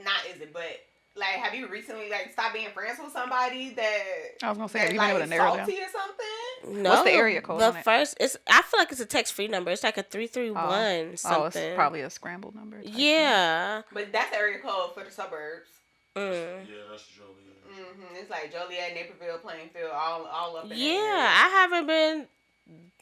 not? Is it? But like, have you recently like stopped being friends with somebody that? I was gonna say, that, have you been able to narrow down? salty or something? No, What's the area code The on it? first, I feel like it's a text-free number. It's like a 331 Oh, something. it's probably a scrambled number. type thing. Yeah. But that's area code for the suburbs. Mm. Yeah, that's Joliet. It's like Joliet, Naperville, Plainfield, all up in Yeah, that I haven't been.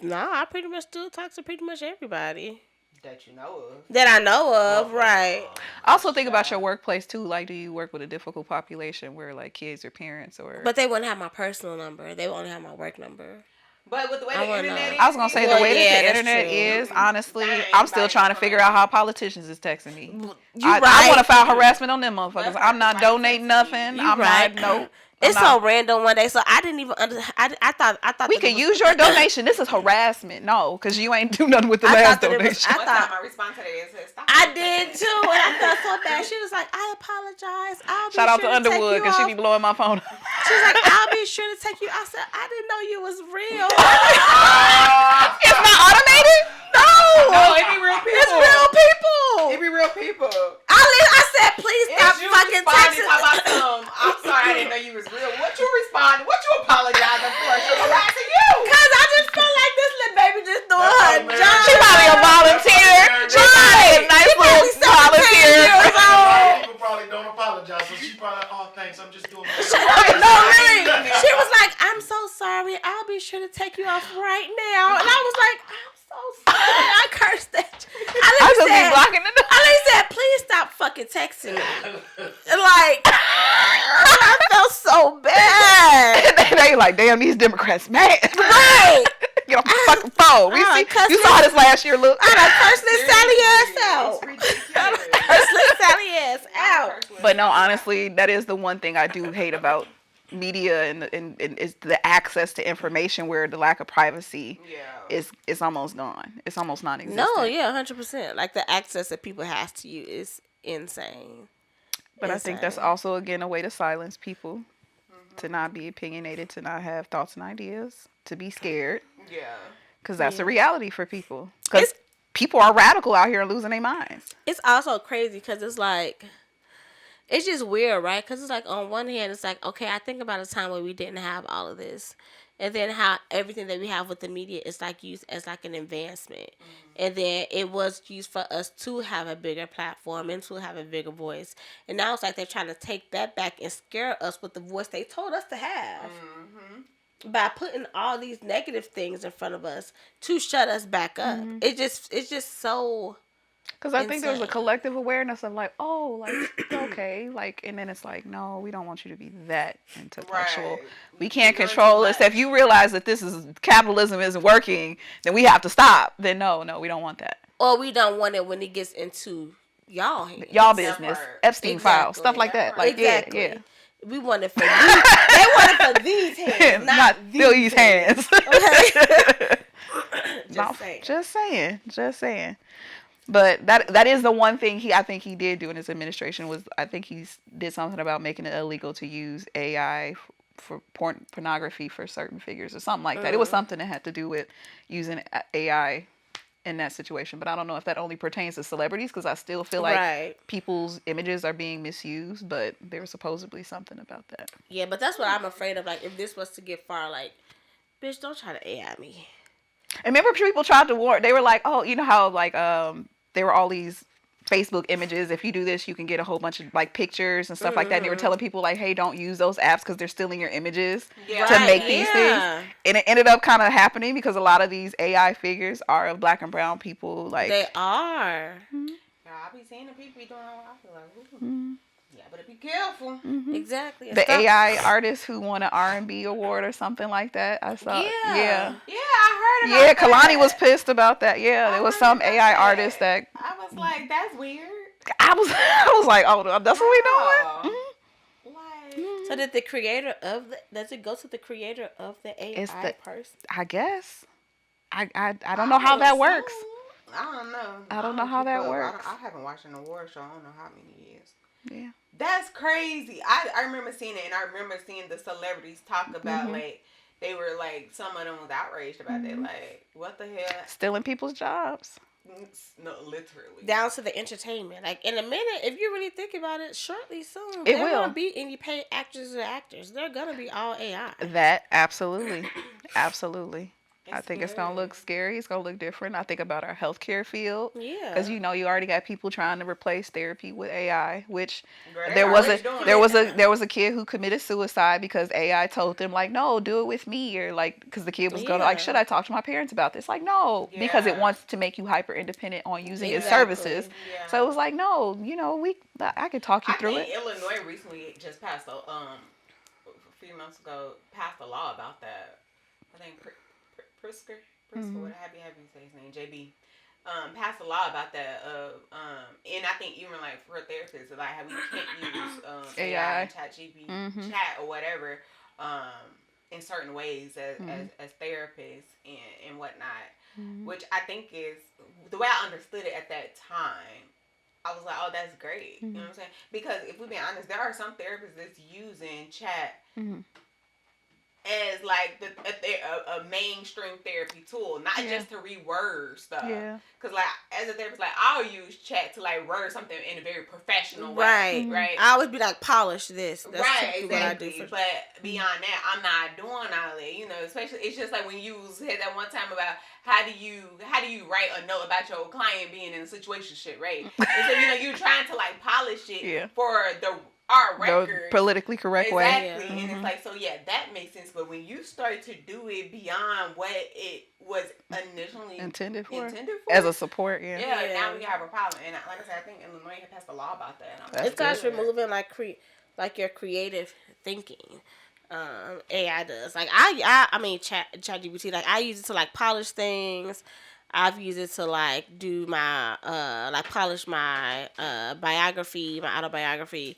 No, I pretty much still talk to pretty much everybody area that you know of. that I know of. Right. Also think about your workplace too. Like, do you work with a difficult population where like kids or parents or? But they wouldn't have my personal number. They would only have my work number. But with the way I the wanna internet know. is, I was gonna say Well, the way yeah, that the that's internet true. is, honestly, That ain't I'm still nobody trying to figure out how politicians is texting me. You I right. want to file harassment on them motherfuckers. That's I'm not right. donating nothing. You I'm right. not. Nope. It's I'm not. so random one day, so I didn't even I thought We that could it was, use your donation. This is harassment. No, because you ain't do nothing with the I last thought that it was- donation. One time I responded to that and said, "Stop." I did too, and I felt so bad. She was like, "I apologize. I'll be Shout out sure to to take Underwood you because she off." be blowing my phone. She was like, "I'll be sure to take you." I said, "I didn't know you was real." It's not automated. No, it be real people. It's real people. It be real people. I said, "Please stop It's you fucking responding texting." talking about some, I'm sorry, I didn't know you was real. What you responding? What you apologizing for? She harassing you. Cause I just feel like this little baby just doing her That's job. She probably a volunteer. She probably a nice little volunteer. People probably don't apologize, so she probably, oh, thanks, I'm just doing my No, really. She was like, "I'm so sorry. I'll be sure to take you off right now." And I was like, "I'm so sorry." I cursed at you. I just be blocking the I said, "Please stop fucking texting me." And like, I felt so bad. They like, damn, these Democrats mad. Right. Get off the fucking phone. I cussed You saw this last year, look. I done cursed this Sally ass out. It's I done ridiculous. cursed this Sally ass out. But no, honestly, that is the one thing I do hate about media and is the access to information where the lack of privacy Yeah. is almost gone. It's almost non-existent. No, yeah, 100%. Like the access that people have to you is insane. But I think that's also, again, a way to silence people, to not be opinionated, to not have thoughts and ideas, to be scared. Yeah. Because that's the reality for people. Because people are radical out here and losing their minds. It's also crazy because it's like, it's just weird, right? Because it's like, on one hand, it's like, okay, I think about a time where we didn't have all of this. And then how everything that we have with the media is like used as like an advancement. And then it was used for us to have a bigger platform and to have a bigger voice. And now it's like they're trying to take that back and scare us with the voice they told us to have. By putting all these negative things in front of us to shut us back up. It's just so... Because I think there's a insane. collective awareness of like, oh, like, okay. Like, and then it's like, no, we don't want you to be that intellectual. Right. We can't control this. If you realize that this is capitalism isn't working, then we have to stop. Then no, we don't want that. Or we don't want it when it gets into y'all hands. Y'all business, part. Epstein files, stuff like that. Like, Exactly. yeah. We want it for these. They want it for these hands, not these hands. Okay. Just saying. But that is the one thing I think he did do in his administration was I think he did something about making it illegal to use AI for pornography for certain figures or something like that. It was something that had to do with using AI in that situation. But I don't know if that only pertains to celebrities because I still feel like people's images are being misused. But there was supposedly something about that. Yeah, but that's what I'm afraid of. Like, if this was to get far, like, bitch, don't try to AI me. And remember people tried to warn, they were like, oh, you know how like there were all these Facebook images. If you do this, you can get a whole bunch of like pictures and stuff like that. And they were telling people like, hey, don't use those apps because they're stealing your images to make these things. And it ended up kind of happening because a lot of these AI figures are of black and brown people. Like they are. Yeah, I be seeing the people be doing all I feel like, ooh. Yeah, but be careful. Exactly. the AI artist who won an R&B award or something like that. I saw. Yeah. Yeah, I heard about that. Kalani was pissed about that. Yeah, there was some AI artist that I was like, that's weird. I was like, oh, that's what we doing. Like, So did the creator of does it go to the creator of the AI It's the- person? I guess. I don't know how that works. I don't know. I don't know how that keep up. works. I haven't watched an award show. I don't know how many years. Yeah. That's crazy. I remember seeing it, and I remember seeing the celebrities talk about like they were like some of them was outraged about that. Like, what the hell? Stealing people's jobs. No, literally. Down to the entertainment. Like, in a minute, if you really think about it, shortly soon, It they're will. gonna be, and you pay actors and actors, they're gonna be all AI. That absolutely. I think it's gonna scary. look scary. It's gonna look different. I think about our healthcare field. Yeah. Because you already got people trying to replace therapy with AI, which Girl, they there was already doing there was a kid who committed suicide because AI told them like, no, do it with me, or like because the kid was going like, should I talk to my parents about this? Like, no, because it wants to make you hyper independent on using its services. Yeah. So it was like, no, I could talk you through I think it. Illinois recently just passed a few months ago passed a law about that. I think Prisker, what have you say his name, JB. Passed a law about that. And I think even like for therapists, like how we can't use AI and chat or whatever in certain ways as therapists and whatnot. Which I think is the way I understood it at that time. I was like, oh, that's great. You know what I'm saying? Because if we're being honest, there are some therapists that's using chat as like a mainstream therapy tool, not just to reword stuff. Yeah. Because like as a therapist, like I'll use chat to like word something in a very professional way. Right. I always be like, polish this. That's exactly. what I do. But beyond that, I'm not doing all that. You know, especially it's just like when you said that one time about how do you write a note about your client being in a situationship, right? And so you're trying to like polish it for our record. The politically correct way. Exactly. And it's like, so that makes sense. But when you start to do it beyond what it was initially intended for as a support, now we have a problem. And like I said, I think Illinois had passed a law about that. It starts removing like your creative thinking. AI does. Like I mean ChatGPT, like I use it to like polish things. I've used it to like do my like polish my biography, my autobiography.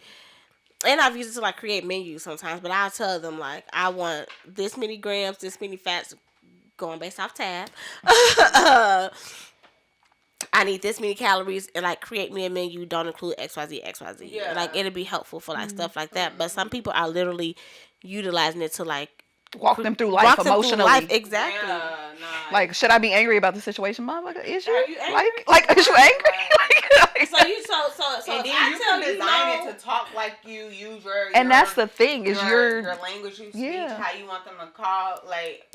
And I've used it to like create menus sometimes, but I'll tell them like I want this many grams, this many fats, going based off tab. I need this many calories, and like create me a menu. Don't include XYZ. Yeah. Like it'll be helpful for like stuff like that. But some people are literally utilizing it to like walk them through life emotionally. Exactly. Yeah, like, should I be angry about the situation, motherfucker? Is you angry? like is you angry? So and then you can design it to talk like you use your and that's the thing is your language you speak, how you want them to call. Like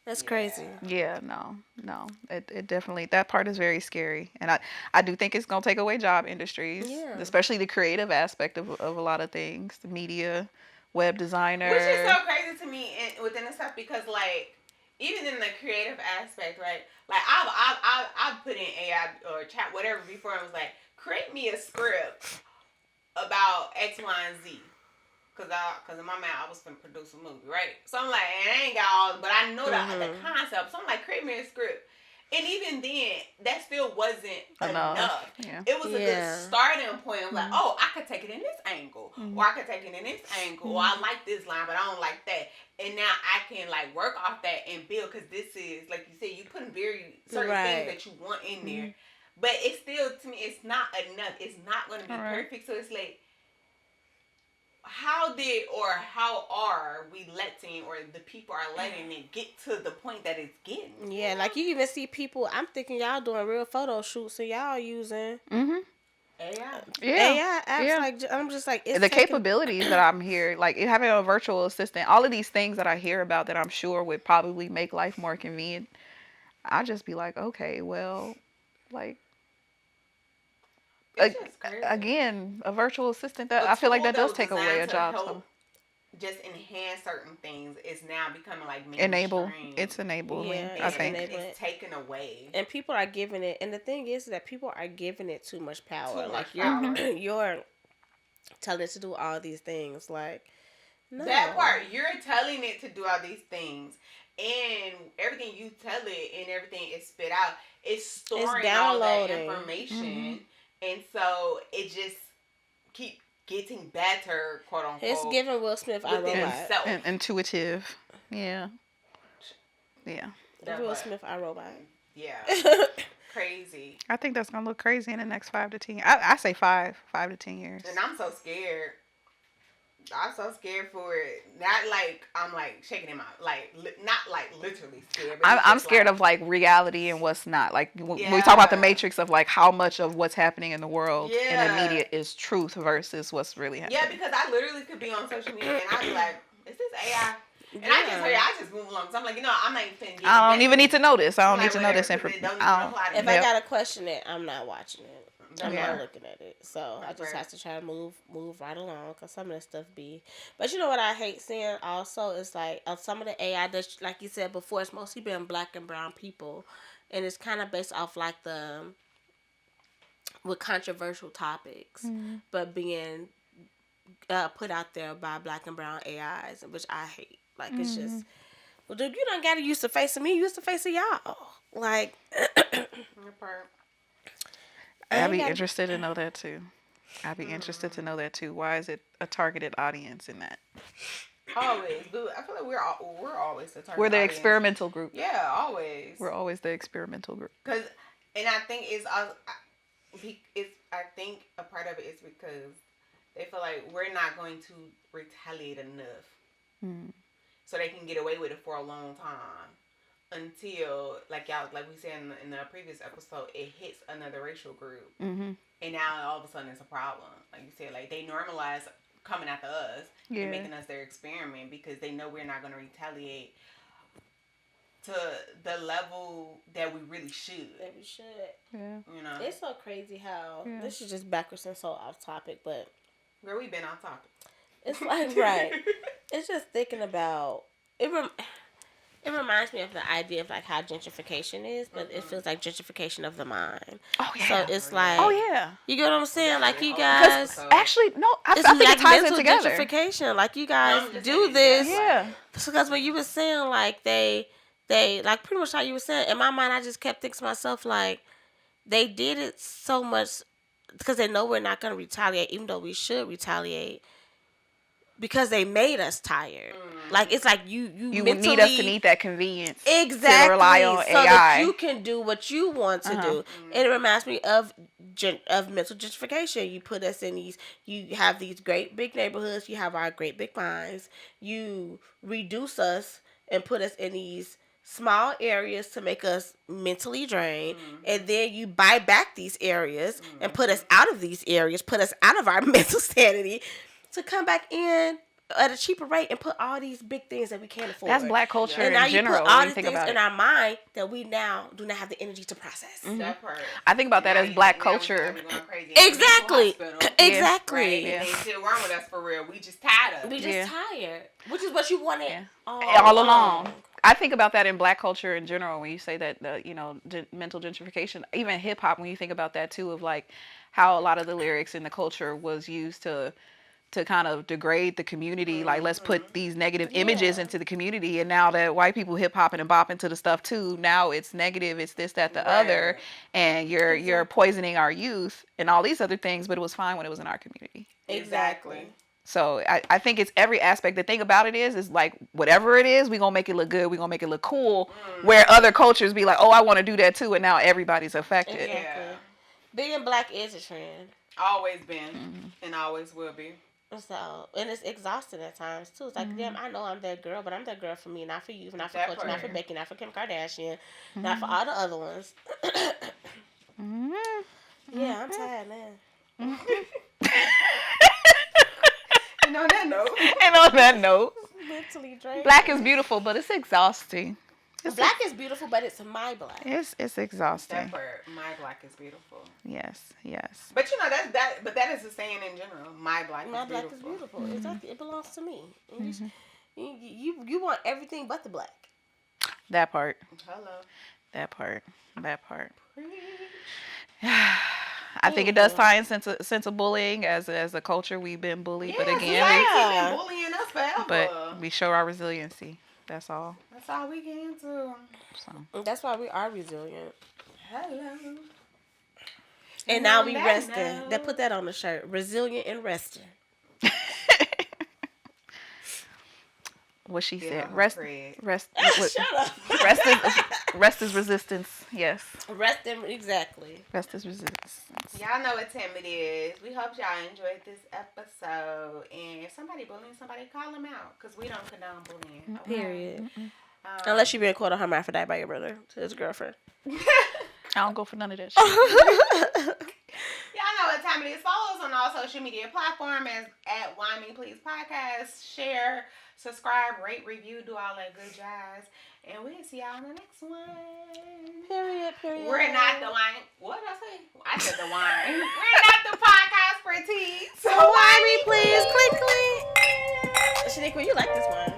that's crazy. Yeah, no. It definitely, that part is very scary. And I do think it's going to take away job industries, especially the creative aspect of a lot of things, the media, web designer. Which is so crazy to me within the stuff because like, even in the creative aspect, right? Like I've put in AI or chat, whatever before and was like, create me a script about X, Y, and Z. Cause in my mind I was gonna produce a movie, right? So I'm like, and I ain't got all, but I know the concept. So I'm like, create me a script. And even then, that still wasn't enough. Yeah. It was a good starting point. I'm like, oh, I could take it in this angle, or I could take it in this angle, or I like this line, but I don't like that. And now I can like work off that and build, because this is, like you said, you putting certain things that you want in there. But it's still, to me, it's not enough. It's not going to be perfect. So it's like, how are we letting, or the people are letting it get to the point that it's getting? Yeah, like you even see people, I'm thinking y'all doing real photo shoots, so y'all using AI. AI apps. Like, I'm just like, it's the capabilities that I'm here, like having a virtual assistant, all of these things that I hear about that I'm sure would probably make life more convenient. I'll just be like, okay, well, like, again, a virtual assistant, that I feel like that does take away a job. So. Just enhance certain things is now becoming like mainstream. It's enabling. Yeah, I think it's taken away, and people are giving it. And the thing is that people are giving it too much power. You're telling it to do all these things. Like, no. That part, you're telling it to do all these things, and everything you tell it and everything is spit out. It's storing all that information, and so it just keep getting better, quote unquote. It's giving Will Smith iRobot. And intuitive. Yeah. Will Smith iRobot. Yeah. Crazy. I think that's gonna look crazy in the next 5 to 10 years. I say 5 to 10 years. And I'm so scared. I'm so scared for it. Not like I'm like shaking him out, like not like literally scared. But I'm scared of like reality and what's not. Like when we talk about the matrix of like how much of what's happening in the world in the media is truth versus what's really happening. Yeah, because I literally could be on social media and I'd be like, "Is this AI?" And I just move along. So I'm like, I'm not even finna get I don't even need to know this. I don't need to know this information. If I gotta question it, I'm not watching it. I'm not looking at it, so I just have to try to move right along, because some of the stuff be. But you know what I hate seeing also is like some of the AI that, like you said before, it's mostly been black and brown people, and it's kind of based off like with controversial topics, but being put out there by black and brown AIs, which I hate. Like it's just Well, dude, you don't gotta use the face of me. Use the face of y'all. Like, I'd be interested to know that too. Why is it a targeted audience in that? Always, but I feel like we're always the target. We're the audience. experimental group. Yeah, always. We're always the experimental group. And I think I think a part of it is because they feel like we're not going to retaliate enough, so they can get away with it for a long time until, like we said in the previous episode, it hits another racial group, and now all of a sudden it's a problem. Like you said, like they normalize coming after us and making us their experiment because they know we're not going to retaliate to the level that we really should. Yeah. You know? It's so crazy how this is just backwards and so off topic, but girl, we've been off topic. It's like right. It's just thinking about it. It reminds me of the idea of like how gentrification is, but it feels like gentrification of the mind. Oh yeah. So it's like, you get what I'm saying? Like you guys, actually, no, I think like it ties mental it together. Gentrification. Like you guys do this, yeah. Because when you were saying like they like pretty much how you were saying, in my mind, I just kept thinking to myself like they did it so much because they know we're not going to retaliate, even though we should retaliate. Because they made us tired. Like, it's like you mentally need us to need that convenience. Exactly. To rely on so AI. That you can do what you want to do. And it reminds me of mental gentrification. You put us in you have these great big neighborhoods. You have our great big minds. You reduce us and put us in these small areas to make us mentally drained. And then you buy back these areas and put us out of these areas, put us out of our mental sanity, to come back in at a cheaper rate and put all these big things that we can't afford. That's black culture and in now general. You put all when these you think things about in our mind that we now do not have the energy to process. That part. I think about that as black culture. Exactly. Exactly. Yeah. They still wrong with us for real. We just tired of it. We just tired. Which is what you wanted all along. I think about that in black culture in general when you say that, mental gentrification, even hip hop, when you think about that too, of like how a lot of the lyrics in the culture was used to kind of degrade the community. Like, let's put these negative images into the community. And now that white people hip hopping and bopping to the stuff too, now it's negative. It's this, that, the other. And you're poisoning our youth and all these other things, but it was fine when it was in our community. Exactly. So I think it's every aspect. The thing about it is like, whatever it is, we're going to make it look good. We're going to make it look cool. Where other cultures be like, oh, I want to do that too. And now everybody's affected. Exactly. Yeah. Being black is a trend. Always been and always will be. So, and it's exhausting at times too. It's like, damn, I know I'm that girl, but I'm that girl for me, not for you, not for Coach, not for Becky, not for Kim Kardashian, not for all the other ones. Yeah, I'm tired now. And on that note, mentally drained. Black is beautiful, but it's exhausting. Black is beautiful, but it's my black. It's exhausting. That part, my black is beautiful. Yes. But but that is the saying in general. My black is beautiful. Exactly. It belongs to me. You want everything but the black. That part. Hello. That part. I think it does tie in sense of bullying as a culture. We've been bullied, but again, we've been bullying us forever. But we show our resiliency. That's all. That's all we can do. So. That's why we are resilient. Hello. And now we resting. They put that on the shirt. Resilient and resting. What she said. Rest. Shut up. Rest is resistance. Yes. Exactly. Rest is resistance. Y'all know what time it is. We hope y'all enjoyed this episode. And if somebody bullying somebody, call them out. Because we don't condone bullying. Okay? Period. Unless you're being called a hermaphrodite by your brother to his girlfriend. I don't go for none of that shit. Y'all know what time it is. Follow us on all social media platforms at Why Me Please Podcast. Share, subscribe, rate, review, do all that good jazz. And we'll see y'all in the next one. Period. We're not the wine. What did I say? I said the wine. We're not the podcast for tea. So why me please? Click, click. Shaniqua, you like this one.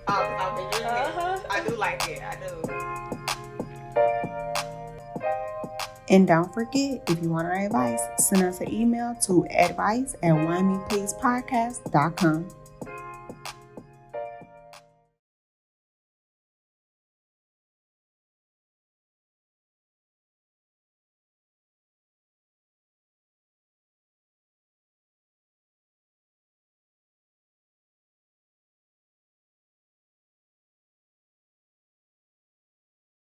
Oh, because I've been drinking it. I do like it. I do. And don't forget, if you want our advice, send us an email to advice@whymepleasepodcast.com.